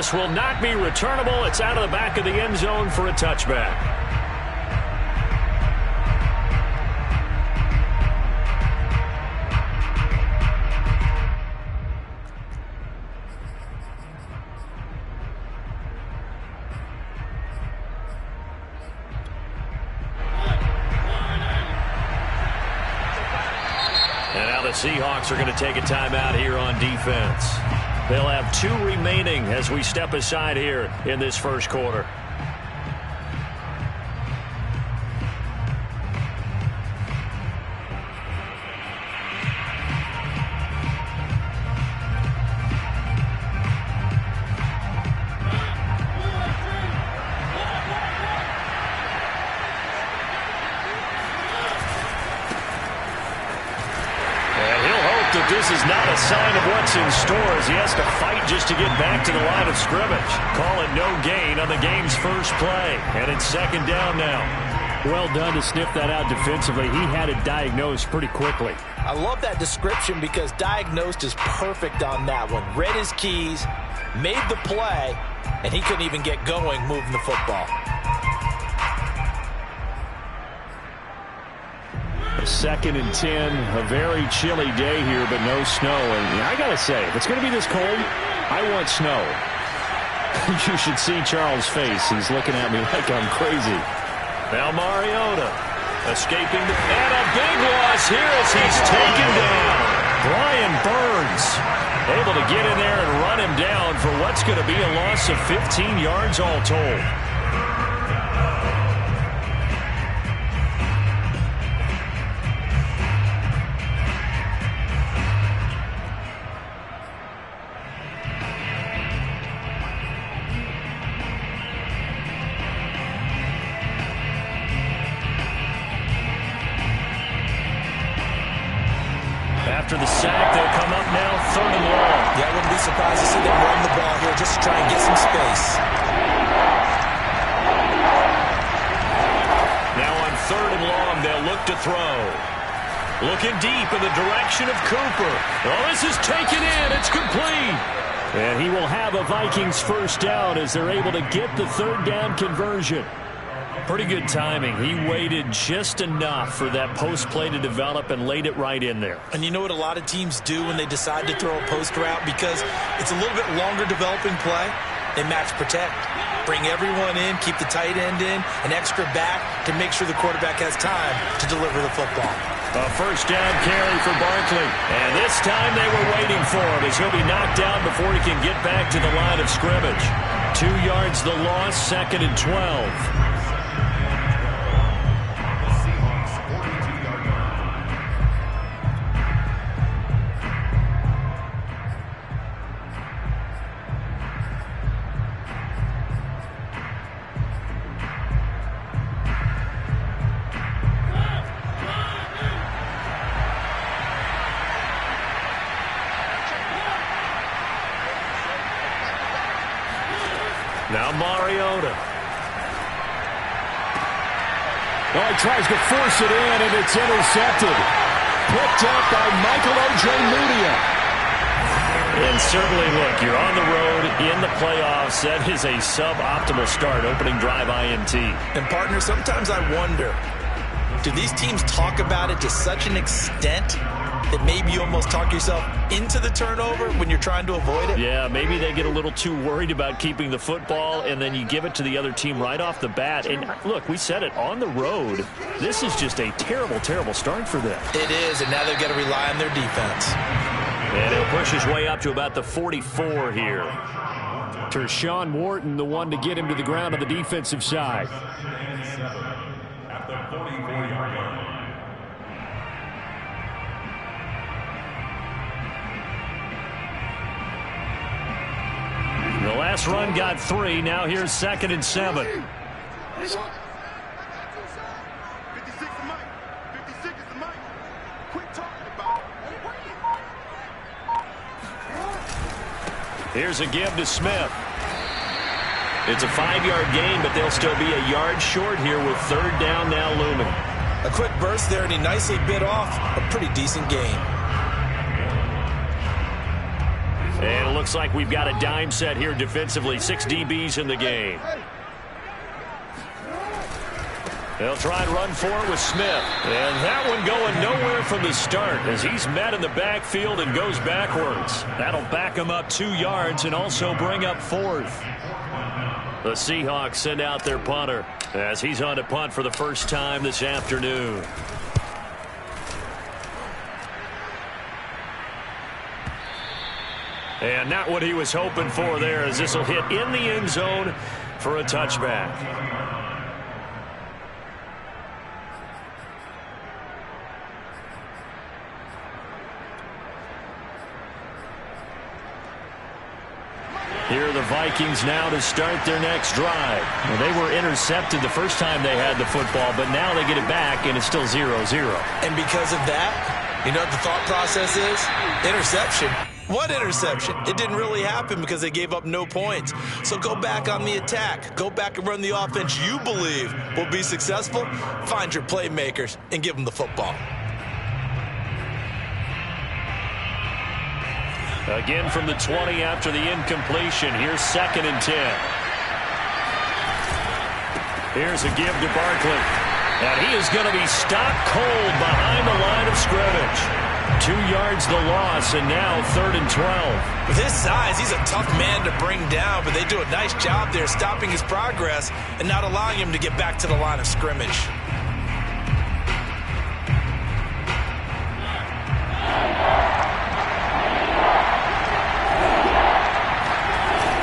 This will not be returnable. It's out of the back of the end zone for a touchback. And now the Seahawks are going to take a timeout here on defense. They'll have 2 remaining as we step aside here in this first quarter. This is not a sign of what's in store as he has to fight just to get back to the line of scrimmage. Call it no gain on the game's first play. And it's second down now. Well done to sniff that out defensively. He had it diagnosed pretty quickly. I love that description because diagnosed is perfect on that one. Read his keys, made the play, and he couldn't even get going moving the football. Second and 10, a very chilly day here, but no snow. And I got to say, if it's going to be this cold, I want snow. You should see Charles' face. He's looking at me like I'm crazy. Now Mariota escaping and a big loss here as he's taken down. Brian Burns able to get in there and run him down for what's going to be a loss of 15 yards all told. After the sack, they'll come up now, 3rd and long. Yeah, I wouldn't be surprised to see them run the ball here just to try and get some space. Now on 3rd and long, they'll look to throw. Looking deep in the direction of Cooper. Oh, this is taken in. It's complete. And he will have a Vikings first down as they're able to get the 3rd down conversion. Pretty good timing. He waited just enough for that post play to develop and laid it right in there. And you know what a lot of teams do when they decide to throw a post route? Because it's a little bit longer developing play, they match protect. Bring everyone in, keep the tight end in, an extra back to make sure the quarterback has time to deliver the football. A first down carry for Barkley. And this time they were waiting for him as he'll be knocked down before he can get back to the line of scrimmage. 2 yards the loss, 2nd and 12. Now Mariota. Oh, he tries to force it in, and it's intercepted. Picked up by Michael Ojemudia. And certainly, look, you're on the road in the playoffs. That is a suboptimal start, opening drive INT. And, partner, sometimes I wonder, do these teams talk about it to such an extent that maybe you almost talk yourself into the turnover when you're trying to avoid it? Yeah, maybe they get a little too worried about keeping the football, and then you give it to the other team right off the bat. And, look, we said it, on the road, this is just a terrible, terrible start for them. It is, and now they've got to rely on their defense. And he'll push his way up to about the 44 here. Tershawn Wharton, the one to get him to the ground on the defensive side. At the 44-yard line. The last run got 3. Now here's 2nd and 7. Here's a give to Smith. It's a 5-yard gain, but they'll still be a yard short here with 3rd down now looming. A quick burst there, and he nicely bit off a pretty decent gain. And it looks like we've got a dime set here defensively. 6 DBs in the game. They'll try and run for it with Smith. And that one going nowhere from the start as he's met in the backfield and goes backwards. That'll back him up 2 yards and also bring up 4th. The Seahawks send out their punter as he's on to punt for the first time this afternoon. And not what he was hoping for there, as this will hit in the end zone for a touchback. Here are the Vikings now to start their next drive. Well, they were intercepted the first time they had the football, but now they get it back, and it's still 0-0. And because of that, you know what the thought process is? Interception. What interception? It didn't really happen because they gave up no points. So go back on the attack. Go back and run the offense you believe will be successful. Find your playmakers and give them the football. Again from the 20 after the incompletion. Here's 2nd and 10. Here's a give to Barkley. And he is going to be stopped cold behind the line of scrimmage. 2 yards the loss, and now 3rd and 12. With his size, he's a tough man to bring down, but they do a nice job there stopping his progress and not allowing him to get back to the line of scrimmage.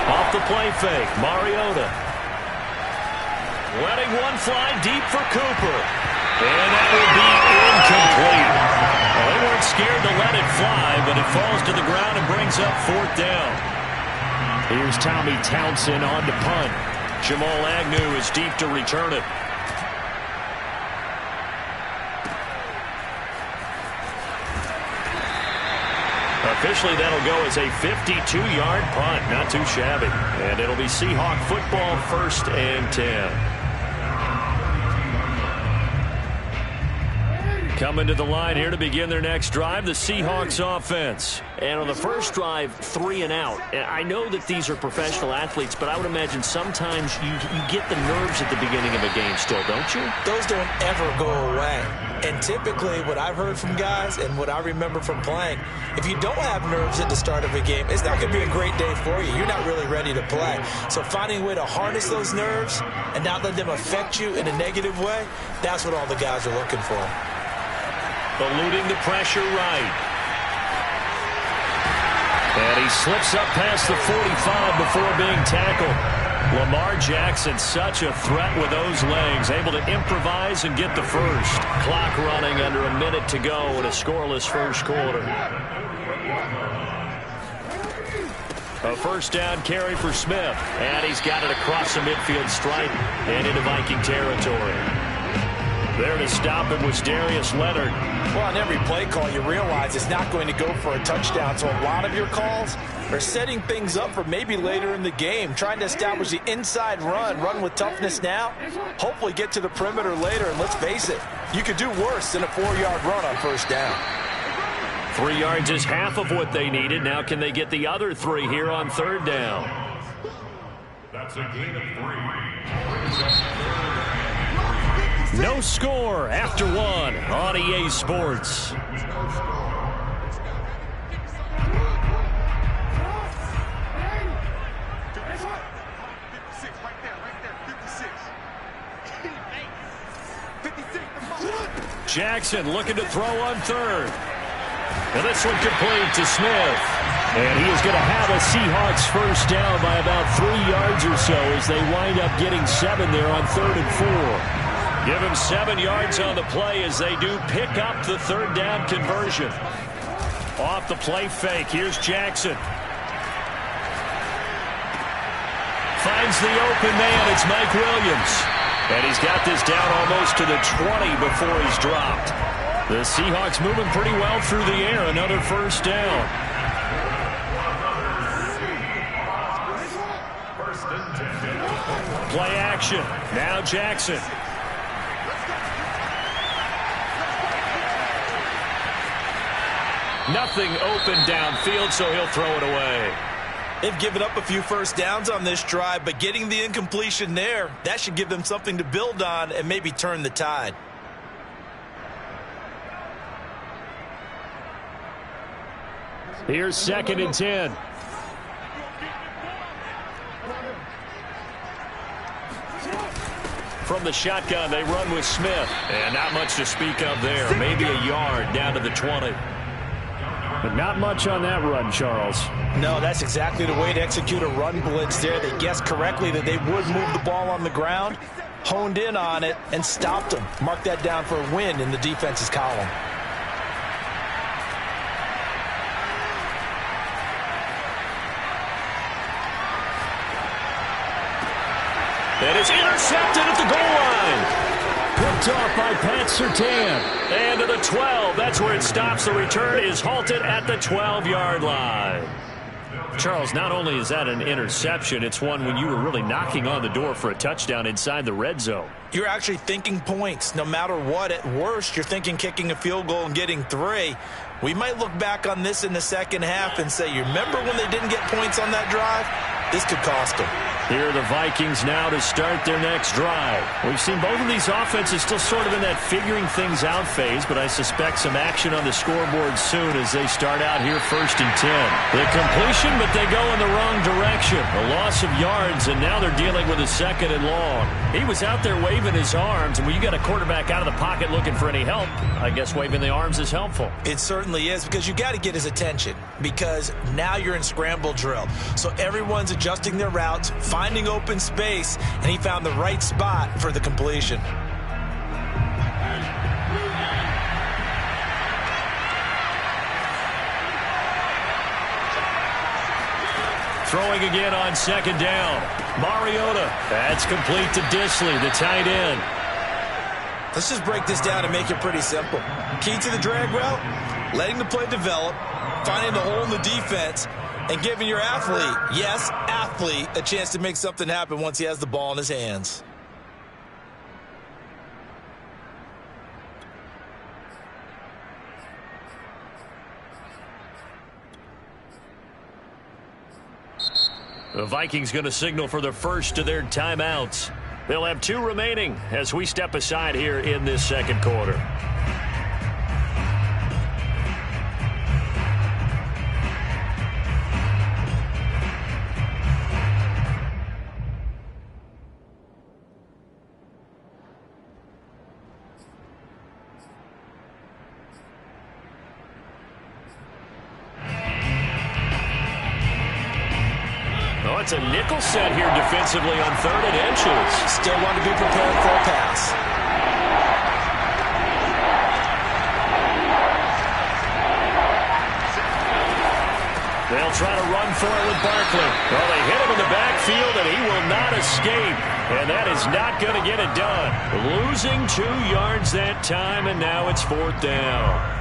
Off the play fake, Mariota. Letting one fly deep for Cooper. And that will be incomplete. Well, they weren't scared to let it fly, but it falls to the ground and brings up 4th down. Here's Tommy Townsend on to punt. Jamal Agnew is deep to return it. Officially, that'll go as a 52-yard punt. Not too shabby. And it'll be Seahawk football, 1st and 10. Coming to the line here to begin their next drive, the Seahawks offense. And on the first drive, 3 and out. And I know that these are professional athletes, but I would imagine sometimes you get the nerves at the beginning of a game still, don't you? Those don't ever go away. And typically what I've heard from guys and what I remember from playing, if you don't have nerves at the start of a game, it's not going to be a great day for you. You're not really ready to play. So finding a way to harness those nerves and not let them affect you in a negative way, that's what all the guys are looking for. Eluding the pressure right. And he slips up past the 45 before being tackled. Lamar Jackson, such a threat with those legs, able to improvise and get the first. Clock running under a minute to go in a scoreless first quarter. A first down carry for Smith. And he's got it across the midfield stripe and into Viking territory. There to stop it was Darius Leonard. Well, on every play call, you realize it's not going to go for a touchdown. So a lot of your calls are setting things up for maybe later in the game, trying to establish the inside run with toughness now, hopefully get to the perimeter later. And let's face it, you could do worse than a 4-yard run on first down. 3 yards is half of what they needed. Now can they get the other 3 here on 3rd down? That's a gain of 3. No score after 1 on EA Sports. Jackson looking to throw on 3rd. And this one complete to Smith. And he is going to have a Seahawks first down by about 3 yards or so as they wind up getting 7 there on 3rd and 4. Give him 7 yards on the play as they do pick up the 3rd down conversion. Off the play fake, here's Jackson. Finds the open man, it's Mike Williams. And he's got this down almost to the 20 before he's dropped. The Seahawks moving pretty well through the air, another first down. Play action, now Jackson. Nothing open downfield, so he'll throw it away. They've given up a few first downs on this drive, but getting the incompletion there, that should give them something to build on and maybe turn the tide. Here's 2nd and 10. From the shotgun, they run with Smith. And not much to speak of there. Maybe a yard down to the 20. But not much on that run, Charles. No, that's exactly the way to execute a run blitz there. They guessed correctly that they would move the ball on the ground, honed in on it, and stopped them. Mark that down for a win in the defense's column. It is intercepted at the goal line. Picked off by Pat Surtain. And to the 12. That's where it stops. The return is halted at the 12-yard line. Charles, not only is that an interception, it's one when you were really knocking on the door for a touchdown inside the red zone. You're actually thinking points. No matter what, at worst, you're thinking kicking a field goal and getting 3. We might look back on this in the second half and say, you remember when they didn't get points on that drive? This could cost them. Here are the Vikings now to start their next drive. We've seen both of these offenses still sort of in that figuring things out phase, but I suspect some action on the scoreboard soon as they start out here 1st and 10. The completion, but they go in the wrong direction. A loss of yards, and now they're dealing with a 2nd and long. He was out there waving his arms, and when you got a quarterback out of the pocket looking for any help, I guess waving the arms is helpful. It certainly is, because you got to get his attention, because now you're in scramble drill. So everyone's adjusting their routes, finding open space, and he found the right spot for the completion. Throwing again on 2nd down. Mariota. That's complete to Dissly, the tight end. Let's just break this down and make it pretty simple. Key to the drag route, letting the play develop, finding the hole in the defense, and giving your athlete, yes, athlete, a chance to make something happen once he has the ball in his hands. The Vikings going to signal for the first of their timeouts. They'll have 2 remaining as we step aside here in this second quarter. It's a nickel set here defensively on 3rd and inches. Still want to be prepared for a pass. They'll try to run for it with Barkley. Well, they hit him in the backfield, and he will not escape. And that is not going to get it done. Losing 2 yards that time, and now it's 4th down.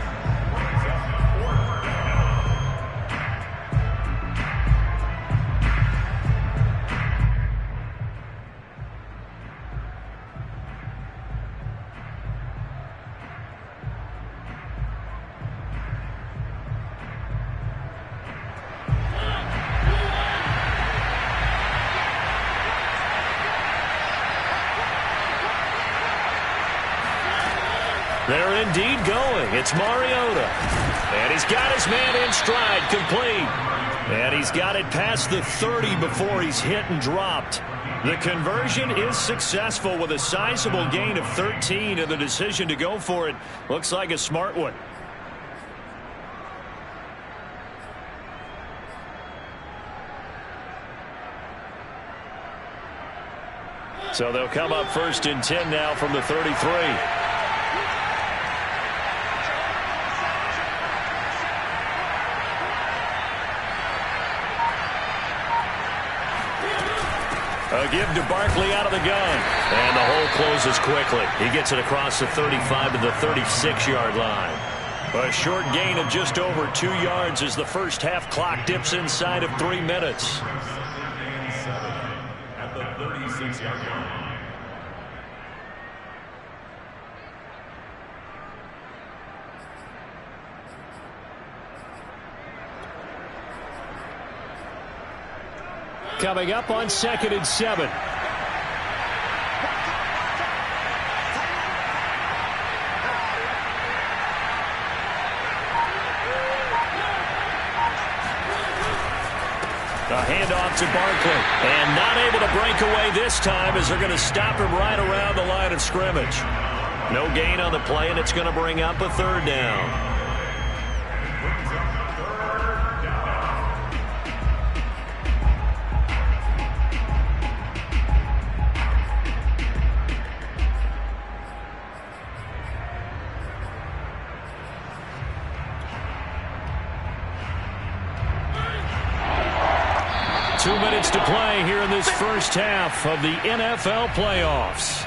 They're indeed going. It's Mariota. And he's got his man in stride, complete. And he's got it past the 30 before he's hit and dropped. The conversion is successful with a sizable gain of 13, and the decision to go for it looks like a smart one. So they'll come up 1st and 10 now from the 33. A give to Barkley out of the gun. And the hole closes quickly. He gets it across the 35 to the 36-yard line. A short gain of just over 2 yards as the first half clock dips inside of 3 minutes. At the 36-yard line. Coming up on 2nd and 7. A handoff to Barkley. And not able to break away this time as they're going to stop him right around the line of scrimmage. No gain on the play, and it's going to bring up a 3rd down. To play here in this first half of the NFL playoffs.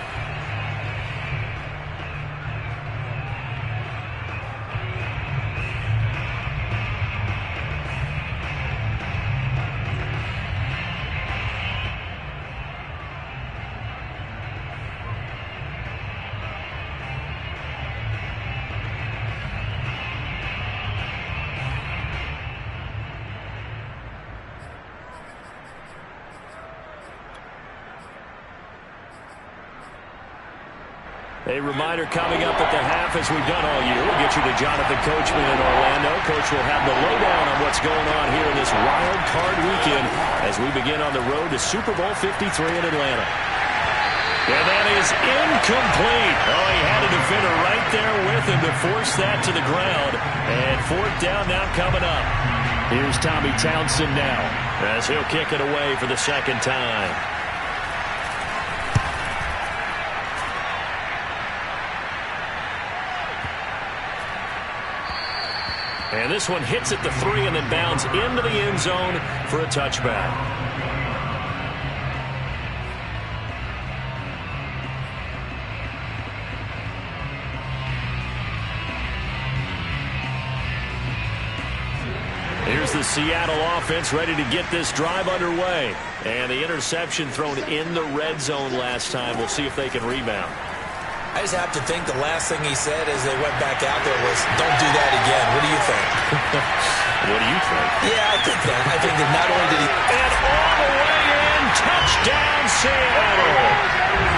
A reminder coming up at the half, as we've done all year. We'll get you to Jonathan Coachman in Orlando. Coach will have the lowdown on what's going on here in this wild card weekend as we begin on the road to Super Bowl 53 in Atlanta. And that is incomplete. Oh, he had a defender right there with him to force that to the ground. And 4th down now coming up. Here's Tommy Townsend now as he'll kick it away for the 2nd time. And this one hits at the 3 and then bounds into the end zone for a touchback. Here's the Seattle offense ready to get this drive underway. And the interception thrown in the red zone last time. We'll see if they can rebound. I just have to think the last thing he said as they went back out there was, don't do that again. What do you think? What do you think? Yeah, I think that. I think that not only did he... And all the way in, touchdown Seattle!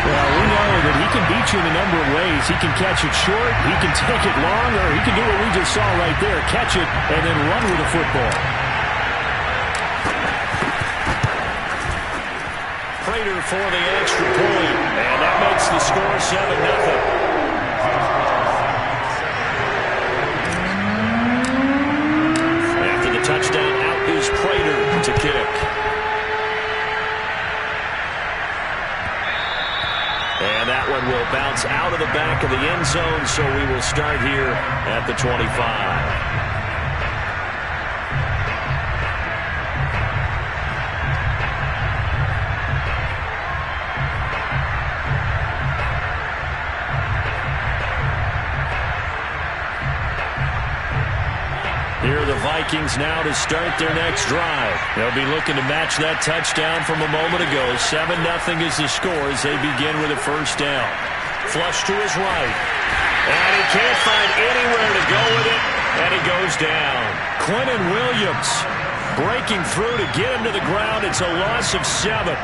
Well, we know that he can beat you in a number of ways. He can catch it short, he can take it long, or he can do what we just saw right there, catch it and then run with the football. Prater for the extra point, and that makes the score 7-0. After the touchdown, out is Prater to kick. And that one will bounce out of the back of the end zone, so we will start here at the 25. Here are the Vikings now to start their next drive. They'll be looking to match that touchdown from a moment ago. 7-0 is the score as they begin with a 1st down. Flush to his right. And he can't find anywhere to go with it. And he goes down. Quentin Williams breaking through to get him to the ground. It's a loss of 7.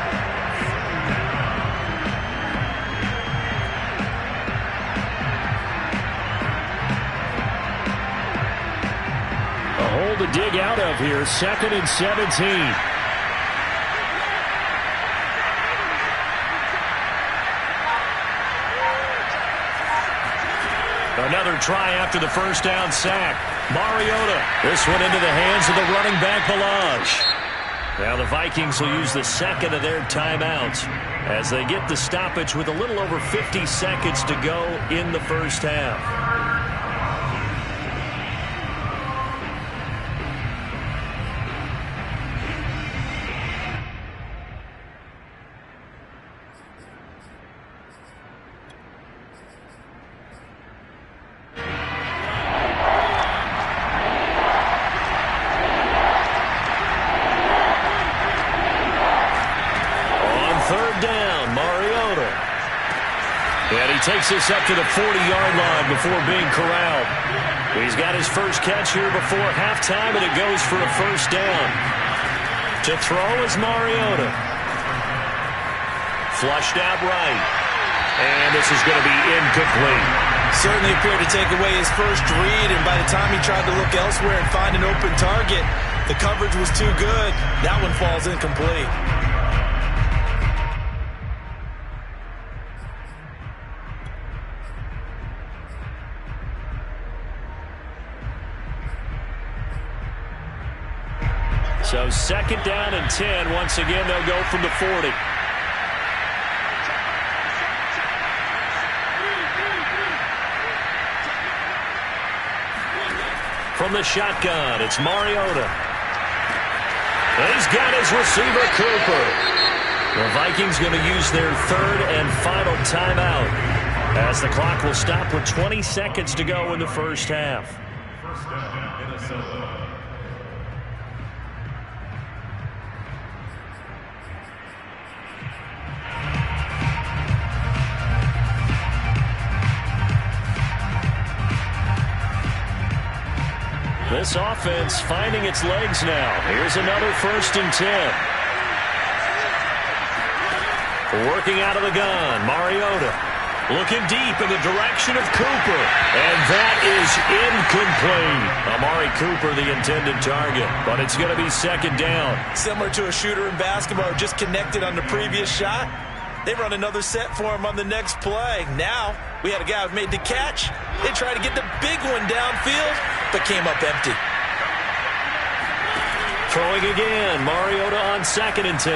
To dig out of here, 2nd and 17. Another try after the 1st down sack. Mariota, this one into the hands of the running back Ballage. Now the Vikings will use the 2nd of their timeouts as they get the stoppage with a little over 50 seconds to go in the 1st half. Takes this up to the 40-yard line before being corralled. He's got his first catch here before halftime, and it goes for a 1st down. To throw is Mariota. Flushed out right. And this is going to be incomplete. Certainly appeared to take away his first read, and by the time he tried to look elsewhere and find an open target, the coverage was too good. That one falls incomplete. So 2nd down and 10. Once again, they'll go from the 40. From the shotgun, it's Mariota. He's got his receiver, Cooper. The Vikings going to use their 3rd and final timeout as the clock will stop with 20 seconds to go in the first half. First down, Minnesota. This offense finding its legs now. Here's another 1st and 10. Working out of the gun, Mariota. Looking deep in the direction of Cooper. And that is incomplete. Amari Cooper, the intended target. But it's going to be 2nd down. Similar to a shooter in basketball, just connected on the previous shot. They run another set for him on the next play. Now, we had a guy who made the catch. They tried to get the big one downfield, but came up empty. Throwing again, Mariota on 2nd and 10.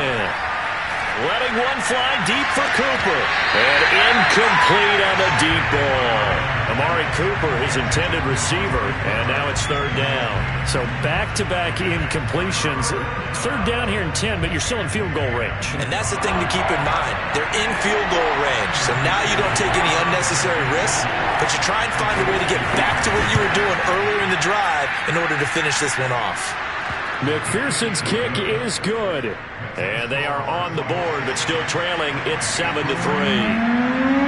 Letting one fly deep for Cooper. And incomplete on the deep ball. Amari Cooper, his intended receiver, and now it's 3rd down. So back-to-back incompletions. 3rd down here in 10, but you're still in field goal range. And that's the thing to keep in mind. They're in field goal range. So now you don't take any unnecessary risks, but you try and find a way to get back to what you were doing earlier in the drive in order to finish this one off. McPherson's kick is good. And they are on the board, but still trailing. It's 7-3.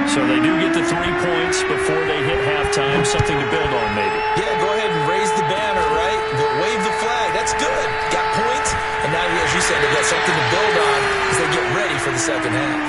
So they do get the 3 points before they hit halftime. Something to build on, maybe. Yeah, go ahead and raise the banner, right? Wave the flag. That's good. Got points. And now, as you said, they've got something to build on as they get ready for the 2nd half.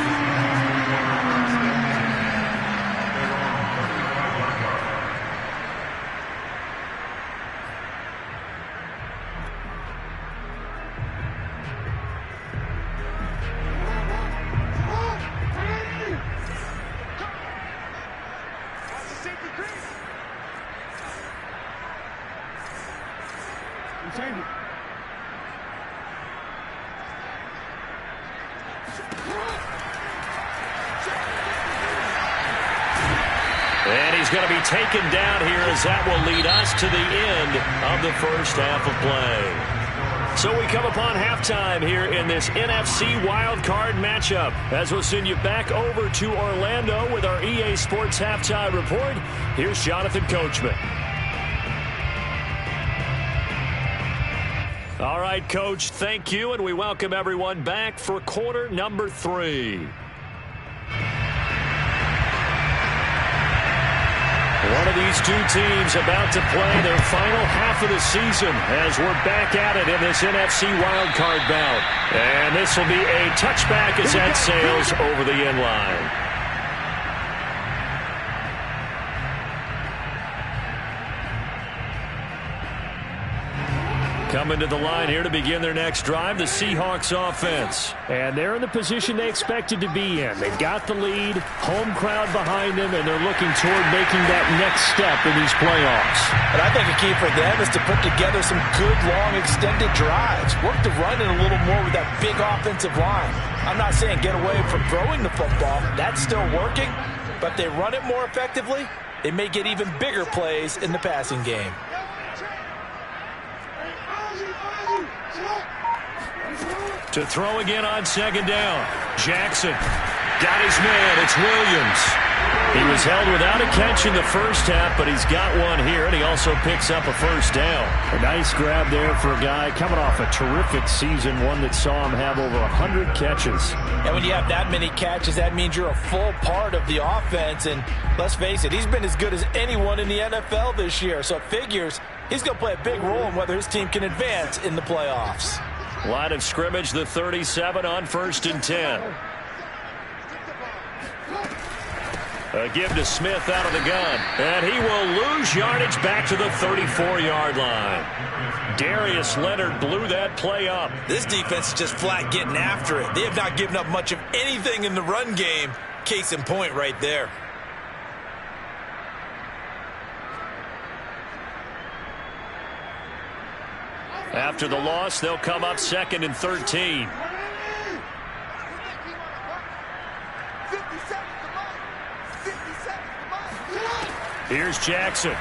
And he's going to be taken down here as that will lead us to the end of the first half of play. So we come upon halftime here in this NFC wildcard matchup as we'll send you back over to Orlando with our EA Sports Halftime Report. Here's Jonathan Coachman. All right, Coach, thank you, and we welcome everyone back for quarter number 3. One of these two teams about to play their final half of the season as we're back at it in this NFC wildcard bout. And this will be a touchback as that sails over the end line. Coming to the line here to begin their next drive, the Seahawks offense. And they're in the position they expected to be in. They've got the lead, home crowd behind them, and they're looking toward making that next step in these playoffs. And I think a key for them is to put together some good, long, extended drives. Work the run in a little more with that big offensive line. I'm not saying get away from throwing the football. That's still working. But if they run it more effectively, they may get even bigger plays in the passing game. To throw again on 2nd down. Jackson got his man. It's Williams. He was held without a catch in the first half, but he's got one here, and he also picks up a first down. A nice grab there for a guy coming off a terrific season, one that saw him have over 100 catches. And when you have that many catches, that means you're a full part of the offense. And let's face it, he's been as good as anyone in the NFL this year. So it figures he's going to play a big role in whether his team can advance in the playoffs. Line of scrimmage, the 37 on 1st and 10. A give to Smith out of the gun. And he will lose yardage back to the 34-yard line. Darius Leonard blew that play up. This defense is just flat getting after it. They have not given up much of anything in the run game. Case in point right there. After the loss, they'll come up 2nd and 13. Here's Jackson.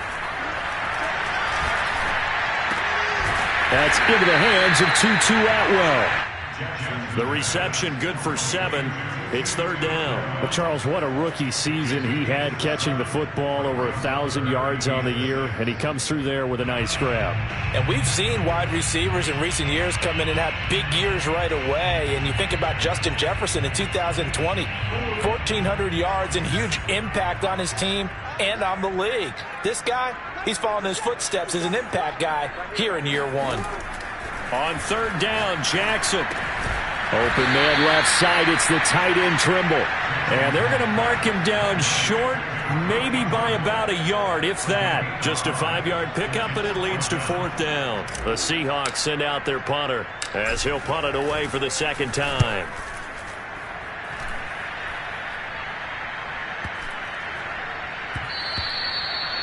That's into the hands of Tutu Atwell. The reception good for 7. It's 3rd down. But Charles, what a rookie season he had catching the football, over 1,000 yards on the year, and he comes through there with a nice grab. And we've seen wide receivers in recent years come in and have big years right away. And you think about Justin Jefferson in 2020, 1,400 yards and huge impact on his team and on the league. This guy, he's following his footsteps as an impact guy here in year 1. On 3rd down, Jackson. Open man left side. It's the tight end Trimble. And they're going to mark him down short, maybe by about a yard, if that. Just a 5-yard pickup, and it leads to 4th down. The Seahawks send out their punter as he'll punt it away for the 2nd time.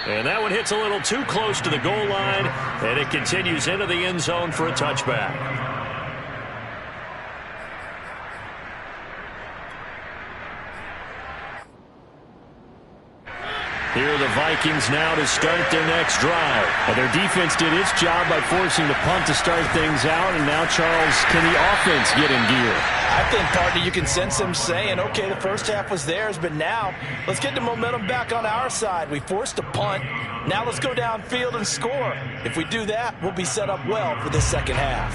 And that one hits a little too close to the goal line, and it continues into the end zone for a touchback. Here are the Vikings now to start their next drive. Well, their defense did its job by forcing the punt to start things out, and now, Charles, can the offense get in gear? I think, partner, you can sense them saying, okay, the first half was theirs, but now let's get the momentum back on our side. We forced a punt. Now let's go downfield and score. If we do that, we'll be set up well for this second half.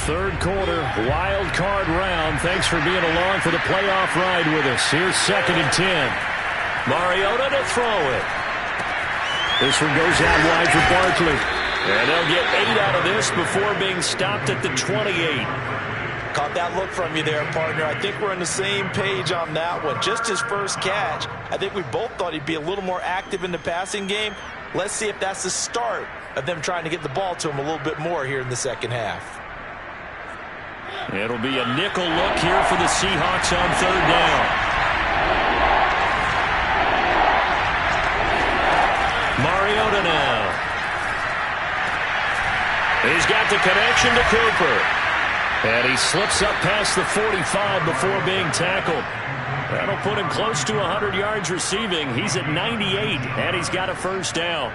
3rd quarter, wild card round. Thanks for being along for the playoff ride with us. Here's 2nd and 10. Mariota to throw it. This one goes out wide for Barkley. And they'll get 8 out of this before being stopped at the 28. Caught that look from you there, partner. I think we're on the same page on that one. Just his first catch. I think we both thought he'd be a little more active in the passing game. Let's see if that's the start of them trying to get the ball to him a little bit more here in the second half. It'll be a nickel look here for the Seahawks on 3rd down. Mariota now. He's got the connection to Cooper. And he slips up past the 45 before being tackled. That'll put him close to 100 yards receiving. He's at 98, and he's got a 1st down.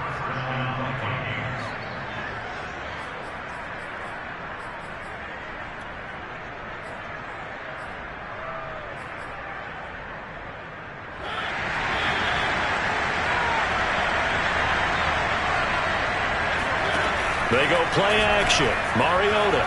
They go play action. Mariota.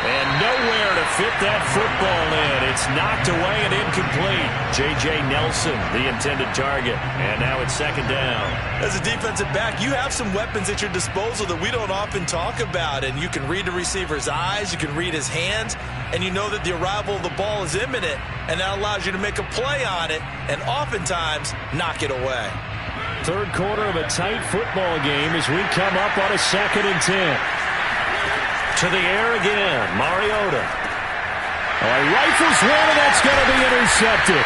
And nowhere to fit that football in. It's knocked away and incomplete. J.J. Nelson, the intended target. And now it's 2nd down. As a defensive back, you have some weapons at your disposal that we don't often talk about. And you can read the receiver's eyes. You can read his hands. And you know that the arrival of the ball is imminent. And that allows you to make a play on it and oftentimes knock it away. 3rd quarter of a tight football game as we come up on a 2nd and 10. To the air again, Mariota. Rifles one, and that's going to be intercepted.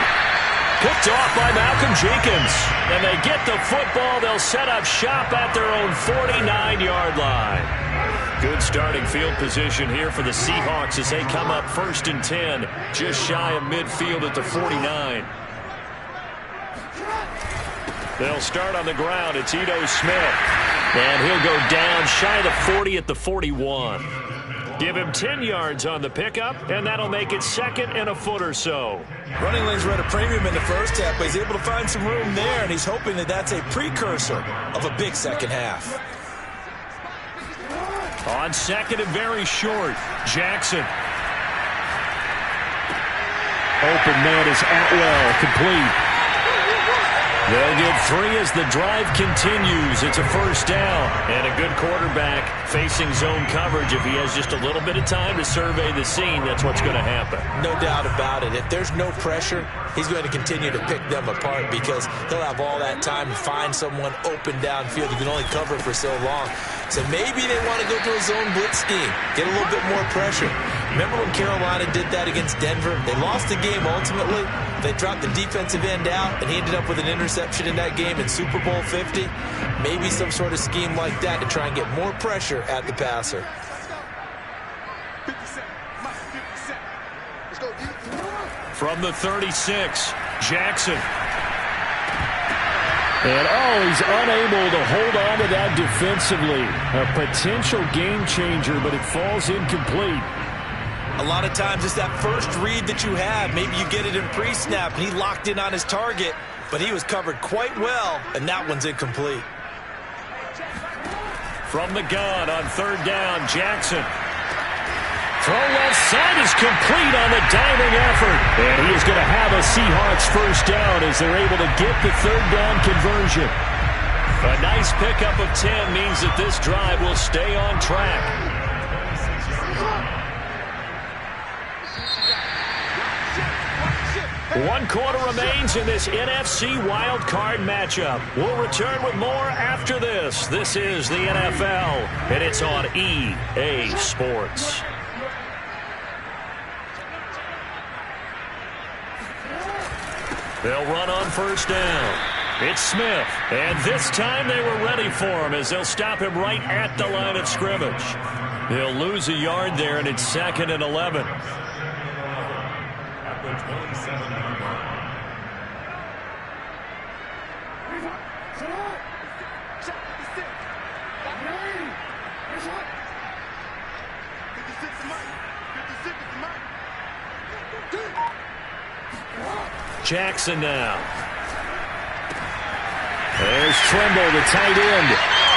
Picked off by Malcolm Jenkins. And they get the football. They'll set up shop at their own 49-yard line. Good starting field position here for the Seahawks as they come up 1st and 10, just shy of midfield at the 49. They'll start on the ground. It's Ito Smith. And he'll go down shy of the 40 at the 41. Give him 10 yards on the pickup, and that'll make it 2nd and a foot or so. Running lanes were at a premium in the first half, but he's able to find some room there, and he's hoping that that's a precursor of a big second half. On 2nd and very short, Jackson. Open man is Atwell, complete. They'll get 3 as the drive continues. It's a first down. And a good quarterback facing zone coverage. If he has just a little bit of time to survey the scene, that's what's going to happen. No doubt about it. If there's no pressure, he's going to continue to pick them apart because he'll have all that time to find someone open downfield. He can only cover for so long. So maybe they want to go to a zone blitz scheme, get a little bit more pressure. Remember when Carolina did that against Denver? They lost the game ultimately. They dropped the defensive end out, and he ended up with an interception in that game in Super Bowl 50. Maybe some sort of scheme like that to try and get more pressure at the passer. From the 36, Jackson. And, he's unable to hold on to that defensively. A potential game changer, but it falls incomplete. A lot of times it's that first read that you have. Maybe you get it in pre-snap, and he locked in on his target, but he was covered quite well, and that one's incomplete. From the gun on third down, Jackson. Throw left side is complete on the diving effort. And he is going to have a Seahawks first down as they're able to get the third down conversion. A nice pickup of 10 means that this drive will stay on track. One quarter remains in this NFC wildcard matchup. We'll return with more after this. This is the NFL, and it's on EA Sports. They'll run on first down. It's Smith, and this time they were ready for him as they'll stop him right at the line of scrimmage. They'll lose a yard there, and it's 2nd and 11. Jackson now. There's Tremble, the tight end.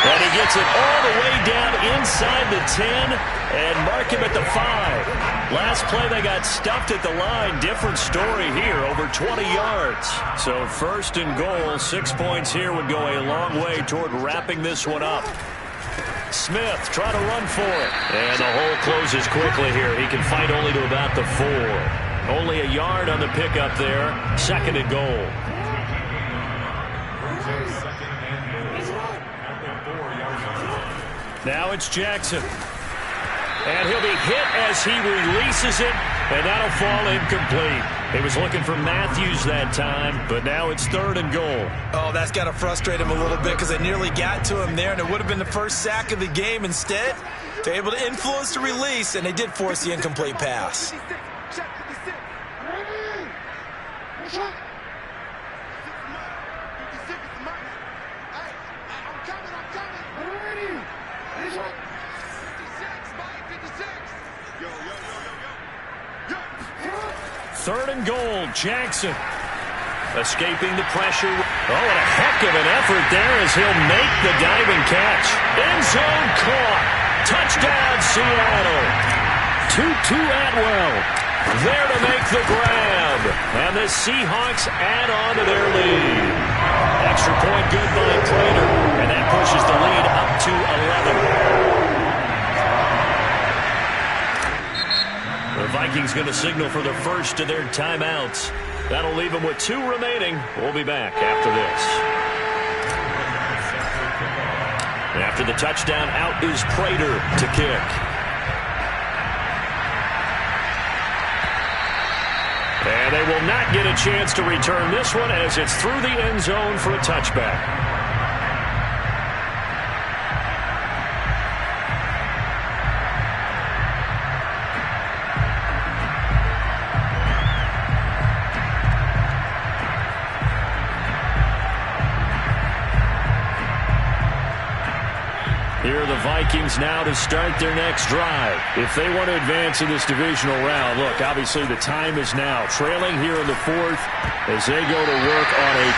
And he gets it all the way down inside the 10 and mark him at the 5. Last play they got stuffed at the line. Different story here, over 20 yards. So 1st and goal, 6 points here would go a long way toward wrapping this one up. Smith trying to run for it. And the hole closes quickly here. He can fight only to about the 4. Only a yard on the pickup there. 2nd and goal. Now it's Jackson. And he'll be hit as he releases it, and that'll fall incomplete. He was looking for Matthews that time, but now it's 3rd and goal. Oh, that's got to frustrate him a little bit because they nearly got to him there, and it would have been the first sack of the game. Instead, they're able to influence the release, and they did force the incomplete pass. Third and goal, Jackson. Escaping the pressure. Oh, and a heck of an effort there as he'll make the diving catch. End zone caught. Touchdown, Seattle. Tutu Atwell there to make the grab. And the Seahawks add on to their lead. Extra point good by Prater. And that pushes the lead up to 11. The Vikings going to signal for the first of their timeouts. That'll leave them with 2 remaining. We'll be back after this. After the touchdown, out is Prater to kick. And they will not get a chance to return this one as it's through the end zone for a touchback. Here are the Vikings now to start their next drive. If they want to advance in this divisional round, look, obviously the time is now. Trailing here in the 4th as they go to work on a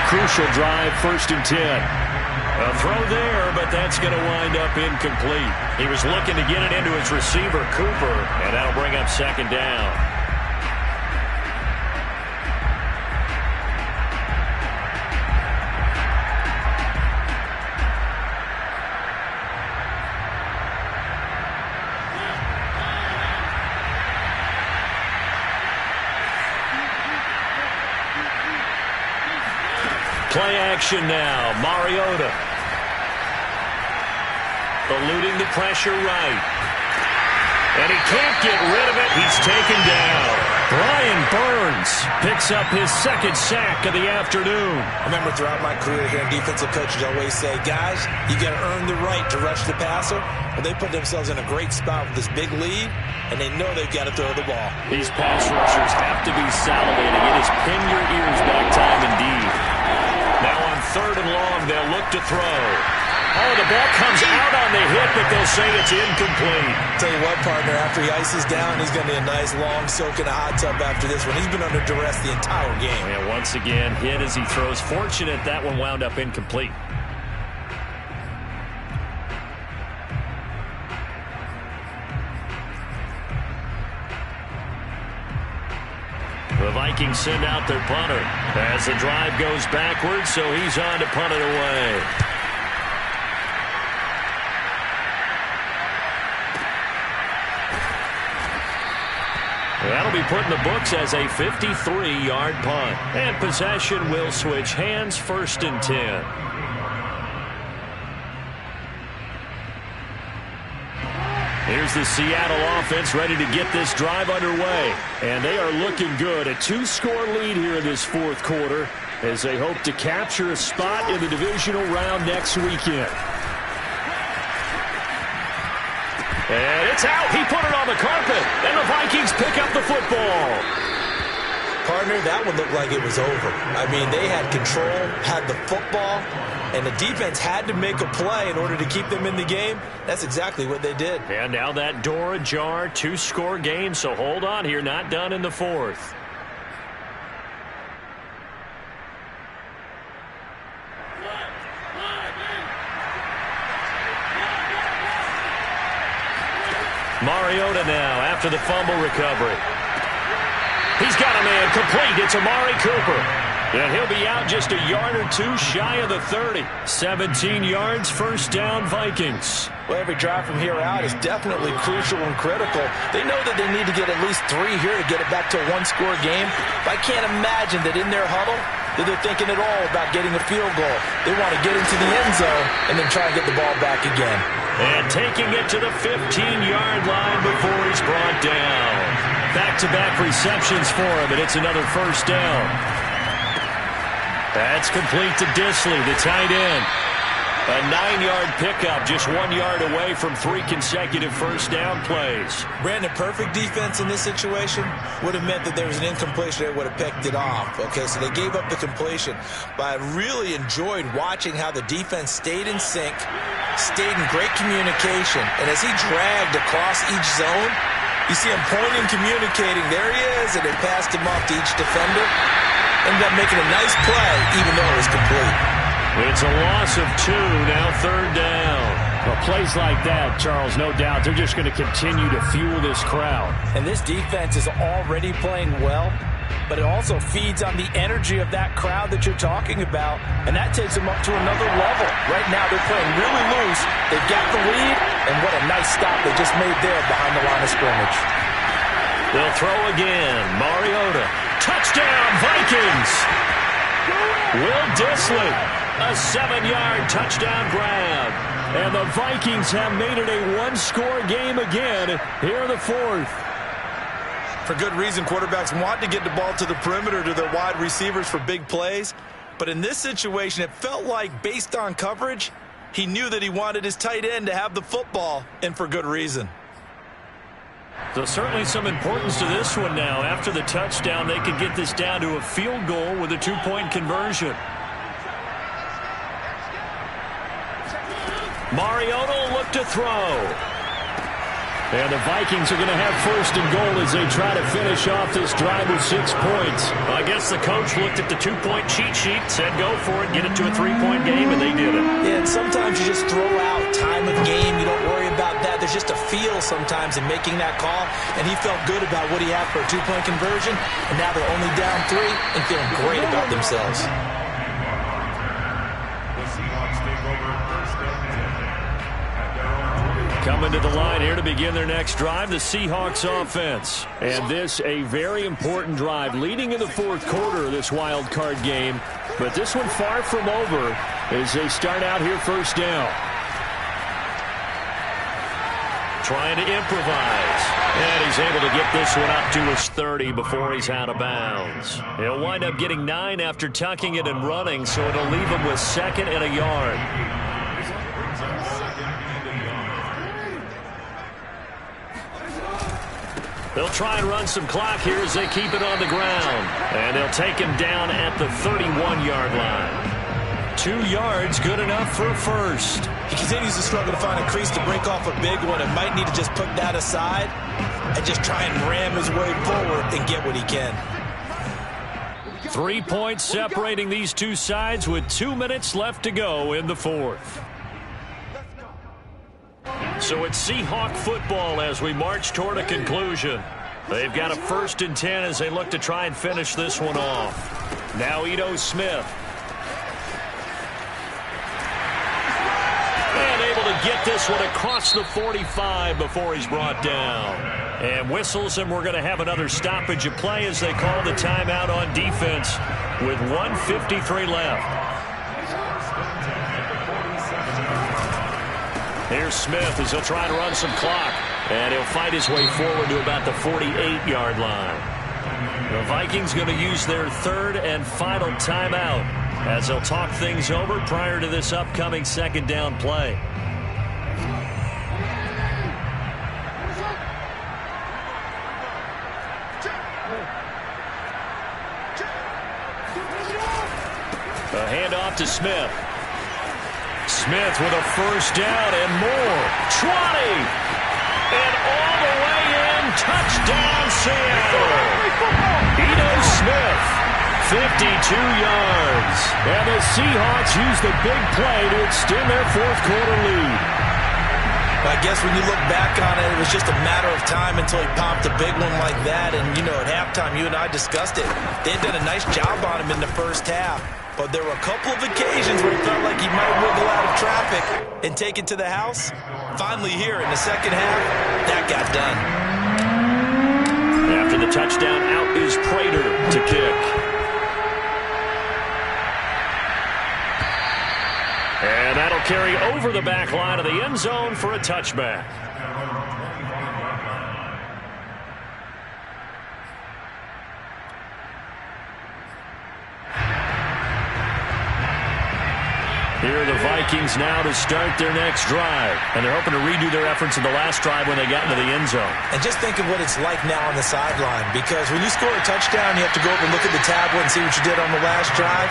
crucial drive, 1st and 10. A throw there, but that's going to wind up incomplete. He was looking to get it into his receiver, Cooper, and that'll bring up 2nd down. play action now. Mariota. Eluding the pressure right. And he can't get rid of it. He's taken down. Brian Burns picks up his second sack of the afternoon. I remember throughout my career hearing defensive coaches always say, guys, you got to earn the right to rush the passer. Well, they put themselves in a great spot with this big lead, and they know they've got to throw the ball. These pass rushers have to be salivating. It is pin your ears back time indeed. Now on 3rd and long, they'll look to throw. Oh, the ball comes out on the hit, but they'll say it's incomplete. Tell you what, partner, after he ices down, he's going to be a nice long soak in a hot tub after this one. He's been under duress the entire game. And once again, hit as he throws. Fortunate that one wound up incomplete. The Vikings send out their punter as the drive goes backwards, so he's on to punt it away. That'll be put in the books as a 53-yard punt. And possession will switch hands, 1st and 10. Here's the Seattle offense ready to get this drive underway. And they are looking good. A 2-score lead here in this 4th quarter as they hope to capture a spot in the divisional round next weekend. And it's out. He put it on the carpet. And the Vikings pick up the football. Partner, that one looked like it was over. I mean, they had control, had the football, and the defense had to make a play in order to keep them in the game. That's exactly what they did. And now that door ajar, 2-score game, so hold on here. Not done in the 4th. Mariota now after the fumble recovery. He's got a man complete. It's Amari Cooper. And he'll be out just a yard or two shy of the 30. 17 yards, 1st down, Vikings. Well, every drive from here out is definitely crucial and critical. They know that they need to get at least 3 here to get it back to a 1-score game. But I can't imagine that in their huddle that they're thinking at all about getting a field goal. They want to get into the end zone and then try and get the ball back again. And taking it to the 15-yard line before he's brought down. Back-to-back receptions for him, and it's another 1st down. That's complete to Disley, the tight end. A 9-yard pickup, just 1 yard away from 3 consecutive 1st down plays. Brandon, perfect defense in this situation would have meant that there was an incompletion that would have picked it off. Okay, so they gave up the completion. But I really enjoyed watching how the defense stayed in sync, stayed in great communication. And as he dragged across each zone, you see him pointing, communicating. There he is, and they passed him off to each defender. Ended up making a nice play, even though it was complete. It's a loss of 2, now 3rd down. Well, plays like that, Charles, no doubt, they're just going to continue to fuel this crowd. And this defense is already playing well, but it also feeds on the energy of that crowd that you're talking about, and that takes them up to another level. Right now, they're playing really loose. They've got the lead, and what a nice stop they just made there behind the line of scrimmage. They'll throw again. Mariota. Touchdown, Vikings! Will Disley. A 7-yard touchdown grab. And the Vikings have made it a 1-score game again here in the 4th. For good reason, quarterbacks want to get the ball to the perimeter to their wide receivers for big plays. But in this situation, it felt like, based on coverage, he knew that he wanted his tight end to have the football, and for good reason. So certainly some importance to this one now. After the touchdown, they could get this down to a field goal with a 2-point conversion. Mariota will look to throw. And the Vikings are going to have 1st and goal as they try to finish off this drive with 6 points. I guess the coach looked at the 2-point cheat sheet, said go for it, get it to a 3-point game, and they did it. Yeah, and sometimes you just throw out time of game. You don't worry about that. There's just a feel sometimes in making that call, and he felt good about what he had for a 2-point conversion, and now they're only down 3 and feeling great about themselves. The Seahawks take over 1st and 10. Coming coming to the line here to begin their next drive, the Seahawks offense. And this a very important drive leading in the fourth quarter of this wild card game. But this one far from over as they start out here first down. Trying to improvise. And he's able to get this one up to his 30 before he's out of bounds. He'll wind up getting 9 after tucking it and running, so it'll leave him with 2nd and a yard. They'll try and run some clock here as they keep it on the ground. And they'll take him down at the 31-yard line. 2 yards, good enough for a first. He continues to struggle to find a crease to break off a big one and might need to just put that aside and just try and ram his way forward and get what he can. 3 points separating these two sides with 2 minutes left to go in the fourth. So it's Seahawk football as we march toward a conclusion. They've got a 1st and 10 as they look to try and finish this one off. Now Ito Smith. And able to get this one across the 45 before he's brought down. And whistles, and we're going to have another stoppage of play as they call the timeout on defense with 1:53 left. Here's Smith as he'll try to run some clock. And he'll fight his way forward to about the 48-yard line. The Vikings going to use their 3rd and final timeout as they'll talk things over prior to this upcoming 2nd down play. A handoff to Smith. Smith with a 1st down and more. 20. And all the way in. Touchdown, Seattle. Ito Smith, 52 yards. And the Seahawks use the big play to extend their fourth quarter lead. I guess when you look back on it, it was just a matter of time until he popped a big one like that. And, you know, at halftime, you and I discussed it. They had done a nice job on him in the first half. But there were a couple of occasions where he felt like he might wiggle out of traffic and take it to the house. Finally here in the second half, that got done. After the touchdown, out is Prater to kick. And that'll carry over the back line of the end zone for a touchback. Here are the Vikings now to start their next drive. And they're hoping to redo their efforts in the last drive when they got into the end zone. And just think of what it's like now on the sideline. Because when you score a touchdown, you have to go over and look at the tablet and see what you did on the last drive.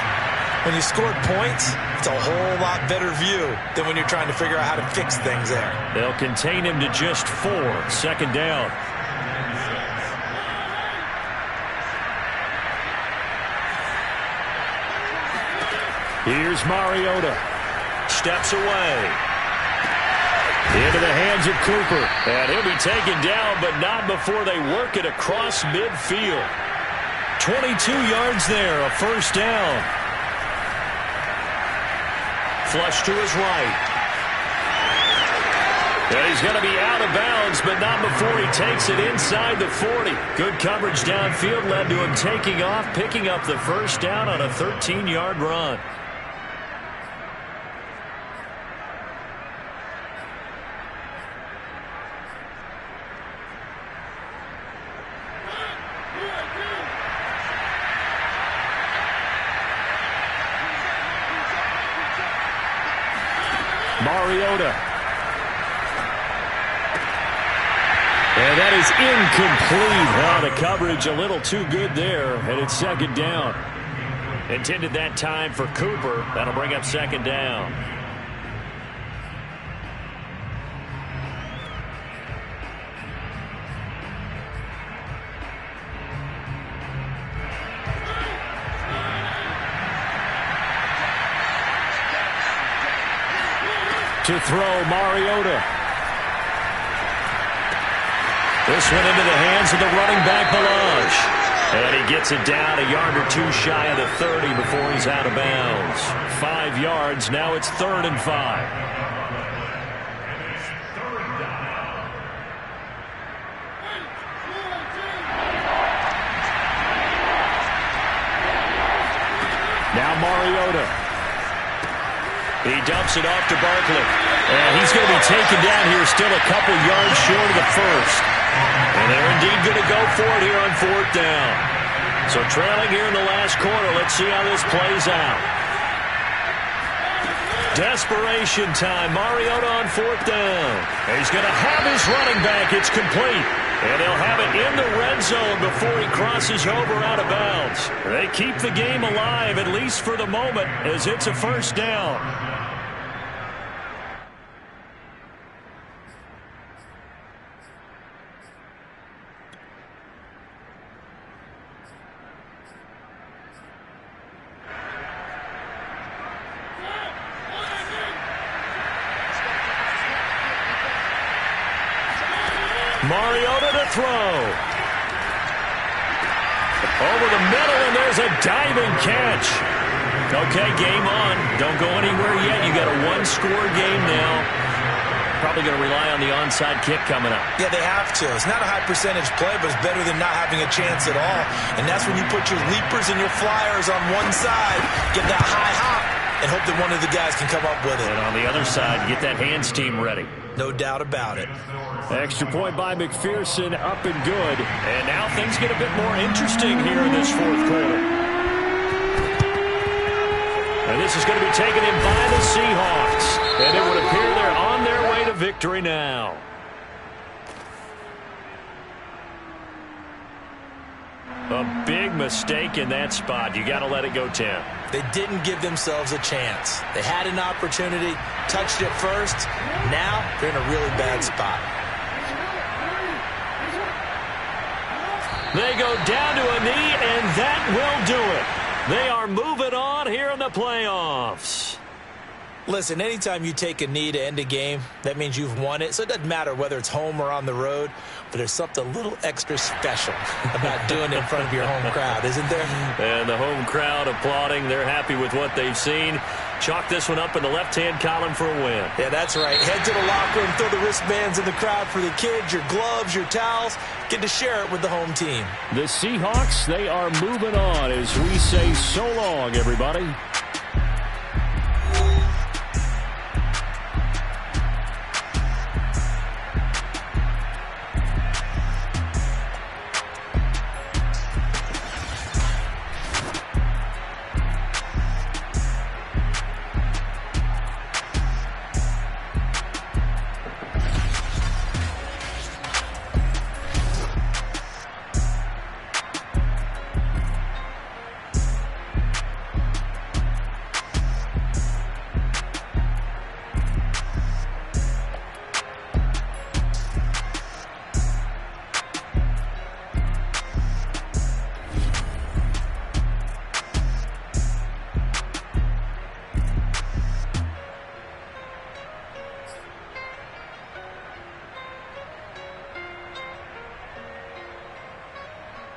When you scored points, it's a whole lot better view than when you're trying to figure out how to fix things there. They'll contain him to just 4. 2nd down. Here's Mariota. Steps away. Into the hands of Cooper. And he'll be taken down, but not before they work it across midfield. 22 yards there, a 1st down. Flush to his right. And he's going to be out of bounds, but not before he takes it inside the 40. Good coverage downfield led to him taking off, picking up the 1st down on a 13-yard run. Mariota. And that is incomplete. Oh, the coverage a little too good there, and it's 2nd down. Intended that time for Cooper. That'll bring up 2nd down. To throw, Mariota. This one into the hands of the running back, Ballage. And he gets it down a yard or two shy of the 30 before he's out of bounds. 5 yards, now it's 3rd and 5. Mariota. He dumps it off to Barkley. And he's going to be taken down here, still a couple yards short of the first. And they're indeed going to go for it here on 4th down. So trailing here in the last quarter. Let's see how this plays out. Desperation time. Mariota on 4th down. And he's going to have his running back. It's complete. And they'll have it in the red zone before he crosses over out of bounds. They keep the game alive, at least for the moment, as it's a 1st down. Mariota to throw. Over the middle, and there's a diving catch. Okay, game on. Don't go anywhere yet. You got a one-score game now. Probably going to rely on the onside kick coming up. Yeah, they have to. It's not a high-percentage play, but it's better than not having a chance at all. And that's when you put your leapers and your flyers on one side, get that high hop, and hope that one of the guys can come up with it. And on the other side, get that hands team ready. No doubt about it. Extra point by McPherson, up and good. And now things get a bit more interesting here in this 4th quarter. And this is going to be taken in by the Seahawks. And it would appear they're on their way to victory now. A big mistake in that spot. You got to let it go 10. They didn't give themselves a chance. They had an opportunity, touched it first. Now they're in a really bad spot. They go down to a knee, and that will do it. They are moving on here in the playoffs. Listen, anytime you take a knee to end a game, that means you've won it. So it doesn't matter whether it's home or on the road, but there's something a little extra special about doing it in front of your home crowd, isn't there? And the home crowd applauding. They're happy with what they've seen. Chalk this one up in the left-hand column for a win. Yeah, that's right. Head to the locker room, throw the wristbands in the crowd for the kids, your gloves, your towels. Get to share it with the home team. The Seahawks, they are moving on as we say so long, everybody.